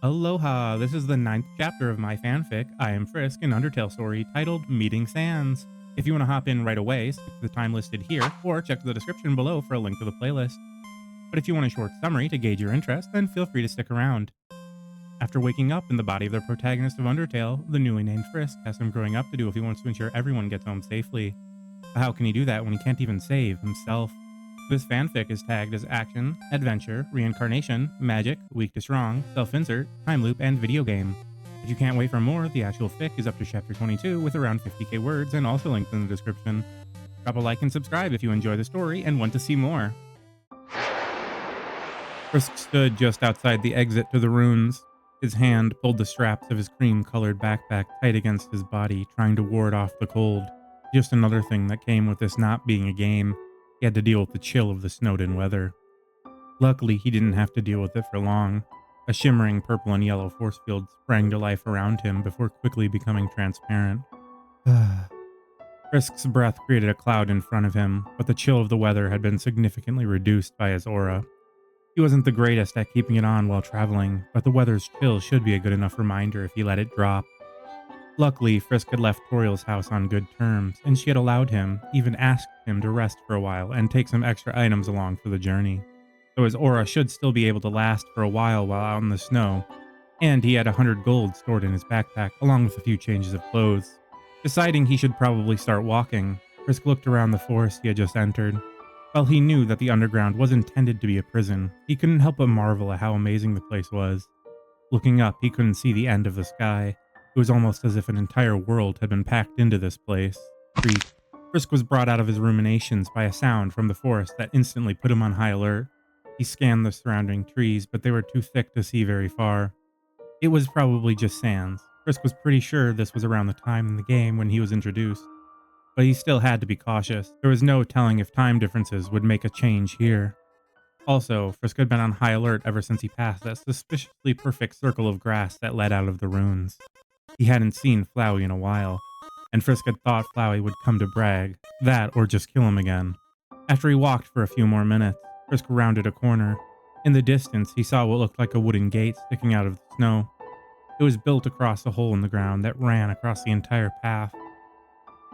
Aloha! This is the ninth chapter of my fanfic, I Am Frisk, an Undertale story titled Meeting Sans. If you want to hop in right away, skip to the time listed here, or check the description below for a link to the playlist. But if you want a short summary to gauge your interest, then feel free to stick around. After waking up in the body of the protagonist of Undertale, the newly named Frisk has some growing up to do if he wants to ensure everyone gets home safely. But how can he do that when he can't even save himself? This fanfic is tagged as action, adventure, reincarnation, magic, weak to strong, self-insert, time loop, and video game. If you can't wait for more, the actual fic is up to chapter 22 with around 50k words and also linked in the description. Drop a like and subscribe if you enjoy the story and want to see more. Frisk stood just outside the exit to the ruins. His hand pulled the straps of his cream-colored backpack tight against his body, trying to ward off the cold. Just another thing that came with this not being a game. He had to deal with the chill of the snowed-in weather. Luckily, he didn't have to deal with it for long. A shimmering purple and yellow force field sprang to life around him before quickly becoming transparent. Frisk's breath created a cloud in front of him, but the chill of the weather had been significantly reduced by his aura. He wasn't the greatest at keeping it on while traveling, but the weather's chill should be a good enough reminder if he let it drop. Luckily, Frisk had left Toriel's house on good terms, and she had allowed him, even asked him to rest for a while and take some extra items along for the journey. So his aura should still be able to last for a while out in the snow, and he had 100 gold stored in his backpack, along with a few changes of clothes. Deciding he should probably start walking, Frisk looked around the forest he had just entered. While he knew that the underground was intended to be a prison, he couldn't help but marvel at how amazing the place was. Looking up, he couldn't see the end of the sky. It was almost as if an entire world had been packed into this place. Frisk was brought out of his ruminations by a sound from the forest that instantly put him on high alert. He scanned the surrounding trees, but they were too thick to see very far. It was probably just Sans. Frisk was pretty sure this was around the time in the game when he was introduced. But he still had to be cautious. There was no telling if time differences would make a change here. Also, Frisk had been on high alert ever since he passed that suspiciously perfect circle of grass that led out of the ruins. He hadn't seen Flowey in a while, and Frisk had thought Flowey would come to brag, that or just kill him again. After he walked for a few more minutes, Frisk rounded a corner. In the distance, he saw what looked like a wooden gate sticking out of the snow. It was built across a hole in the ground that ran across the entire path.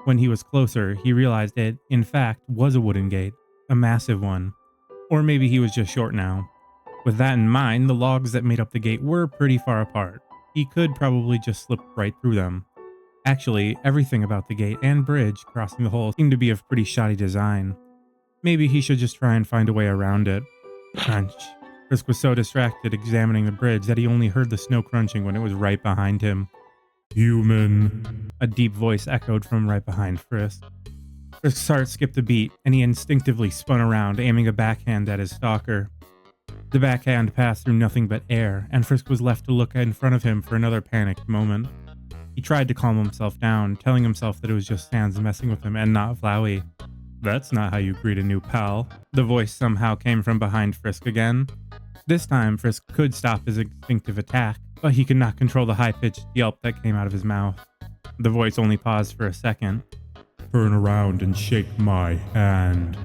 When he was closer, he realized it, in fact, was a wooden gate, a massive one. Or maybe he was just short now. With that in mind, the logs that made up the gate were pretty far apart. He could probably just slip right through them. Actually, everything about the gate and bridge crossing the hole seemed to be of pretty shoddy design. Maybe he should just try and find a way around it. Crunch. Frisk was so distracted examining the bridge that he only heard the snow crunching when it was right behind him. Human. A deep voice echoed from right behind Frisk. Frisk's heart skipped a beat, and he instinctively spun around, aiming a backhand at his stalker. The backhand passed through nothing but air, and Frisk was left to look in front of him for another panicked moment. He tried to calm himself down, telling himself that it was just Sans messing with him and not Flowey. That's not how you greet a new pal. The voice somehow came from behind Frisk again. This time, Frisk could stop his instinctive attack, but he could not control the high-pitched yelp that came out of his mouth. The voice only paused for a second. Turn around and shake my hand.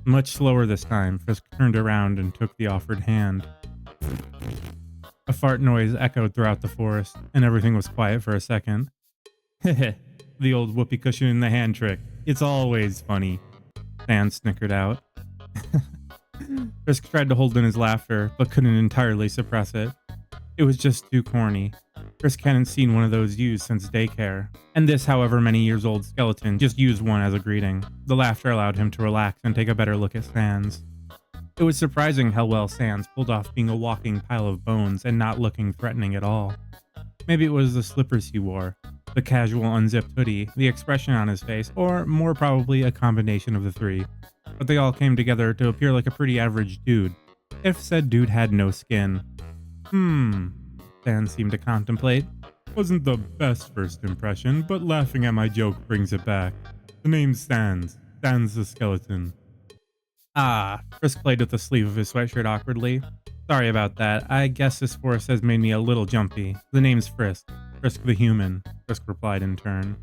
Much slower this time, Frisk turned around and took the offered hand. A fart noise echoed throughout the forest, and everything was quiet for a second. Heh, the old whoopee cushion in the hand trick. It's always funny. Sans snickered out. Frisk tried to hold in his laughter, but couldn't entirely suppress it. It was just too corny. Frisk hadn't seen one of those used since daycare, and this however many years old skeleton just used one as a greeting. The laughter allowed him to relax and take a better look at Sans. It was surprising how well Sans pulled off being a walking pile of bones and not looking threatening at all. Maybe it was the slippers he wore, the casual unzipped hoodie, the expression on his face, or more probably a combination of the three. But they all came together to appear like a pretty average dude, if said dude had no skin. Sans seemed to contemplate. Wasn't the best first impression, but laughing at my joke brings it back. The name's Sans. Sans the skeleton. Frisk played with the sleeve of his sweatshirt awkwardly. Sorry about that. I guess this forest has made me a little jumpy. The name's Frisk. Frisk the human, Frisk replied in turn.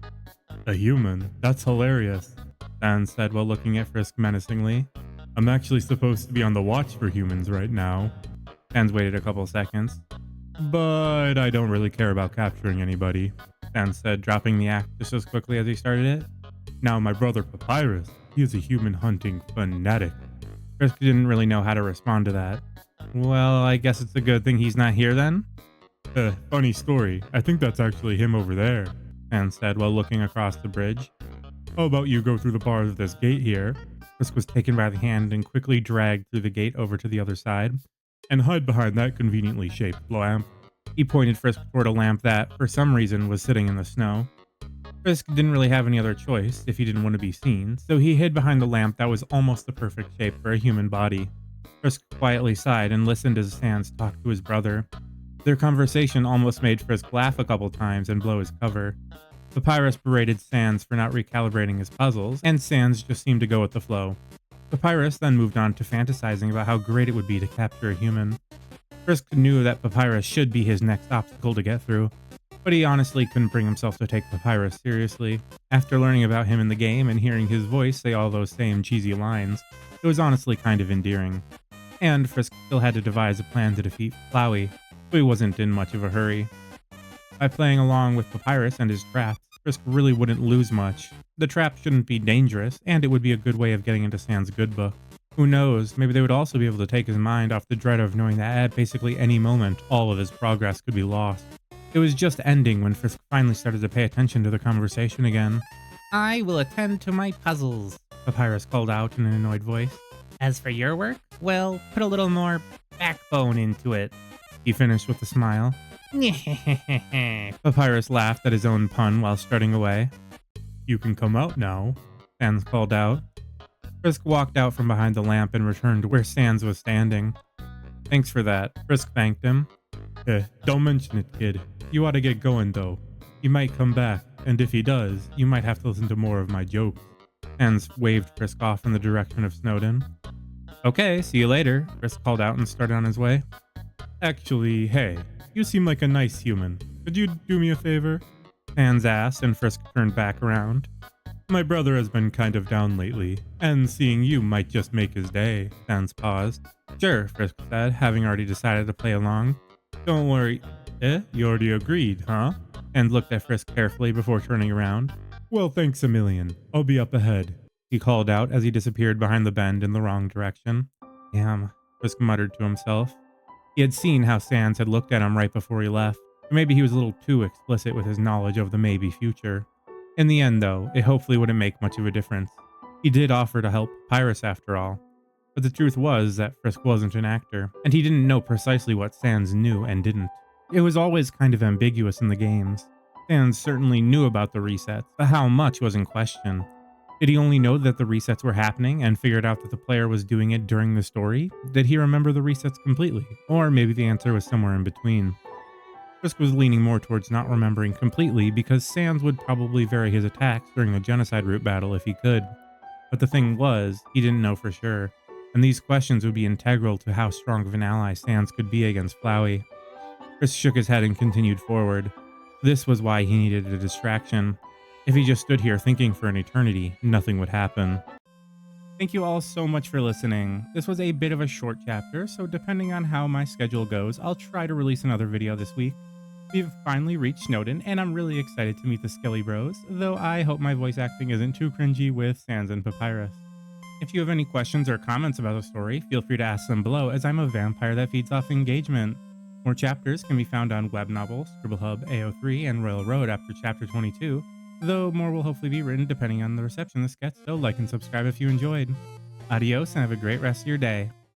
A human? That's hilarious, Sans said while looking at Frisk menacingly. I'm actually supposed to be on the watch for humans right now. Sans waited a couple seconds. But I don't really care about capturing anybody, Sans said, dropping the act just as quickly as he started it. Now my brother Papyrus, he is a human hunting fanatic. Frisk didn't really know how to respond to that. Well, I guess it's a good thing he's not here then? Funny story. I think that's actually him over there, Sans said while looking across the bridge. How about you go through the bars of this gate here? Frisk was taken by the hand and quickly dragged through the gate over to the other side, and hide behind that conveniently shaped lamp. He pointed Frisk toward a lamp that, for some reason, was sitting in the snow. Frisk didn't really have any other choice if he didn't want to be seen, so he hid behind the lamp that was almost the perfect shape for a human body. Frisk quietly sighed and listened as Sans talked to his brother. Their conversation almost made Frisk laugh a couple times and blow his cover. Papyrus berated Sans for not recalibrating his puzzles, and Sans just seemed to go with the flow. Papyrus then moved on to fantasizing about how great it would be to capture a human. Frisk knew that Papyrus should be his next obstacle to get through, but he honestly couldn't bring himself to take Papyrus seriously. After learning about him in the game and hearing his voice say all those same cheesy lines, it was honestly kind of endearing. And Frisk still had to devise a plan to defeat Flowey, so he wasn't in much of a hurry. By playing along with Papyrus and his traps, Frisk really wouldn't lose much. The trap shouldn't be dangerous, and it would be a good way of getting into Sans' good book. Who knows, maybe they would also be able to take his mind off the dread of knowing that at basically any moment, all of his progress could be lost. It was just ending when Frisk finally started to pay attention to the conversation again. I will attend to my puzzles, Papyrus called out in an annoyed voice. As for your work, well, put a little more backbone into it. He finished with a smile. Papyrus laughed at his own pun while strutting away. You can come out now, Sans called out. Frisk walked out from behind the lamp and returned to where Sans was standing. Thanks for that, Frisk thanked him. Don't mention it, kid. You ought to get going, though. He might come back, and if he does, you might have to listen to more of my jokes. Sans waved Frisk off in the direction of Snowdin. Okay, see you later, Frisk called out and started on his way. Actually, hey, you seem like a nice human. Could you do me a favor? Sans asked, and Frisk turned back around. My brother has been kind of down lately, and seeing you might just make his day. Sans paused. Sure, Frisk said, having already decided to play along. Don't worry. You already agreed, huh? And looked at Frisk carefully before turning around. Well, thanks a million. I'll be up ahead, he called out as he disappeared behind the bend in the wrong direction. Damn, Frisk muttered to himself. He had seen how Sans had looked at him right before he left. Or maybe he was a little too explicit with his knowledge of the maybe future. In the end, though, it hopefully wouldn't make much of a difference. He did offer to help Papyrus after all. But the truth was that Frisk wasn't an actor, and he didn't know precisely what Sans knew and didn't. It was always kind of ambiguous in the games. Sans certainly knew about the resets, but how much was in question. Did he only know that the resets were happening and figured out that the player was doing it during the story? Did he remember the resets completely? Or maybe the answer was somewhere in between. Frisk was leaning more towards not remembering completely because Sans would probably vary his attacks during the genocide route battle if he could. But the thing was, he didn't know for sure, and these questions would be integral to how strong of an ally Sans could be against Flowey. Frisk shook his head and continued forward. This was why he needed a distraction. If he just stood here thinking for an eternity, nothing would happen. Thank you all so much for listening. This was a bit of a short chapter, so depending on how my schedule goes, I'll try to release another video this week. We've finally reached Snowdin, and I'm really excited to meet the Skelly Bros, though I hope my voice acting isn't too cringy with Sans and Papyrus. If you have any questions or comments about the story, feel free to ask them below, as I'm a vampire that feeds off engagement. More chapters can be found on Webnovel, Scribblehub, AO3, and Royal Road after Chapter 22, though more will hopefully be written depending on the reception this gets, so like and subscribe if you enjoyed. Adios and have a great rest of your day.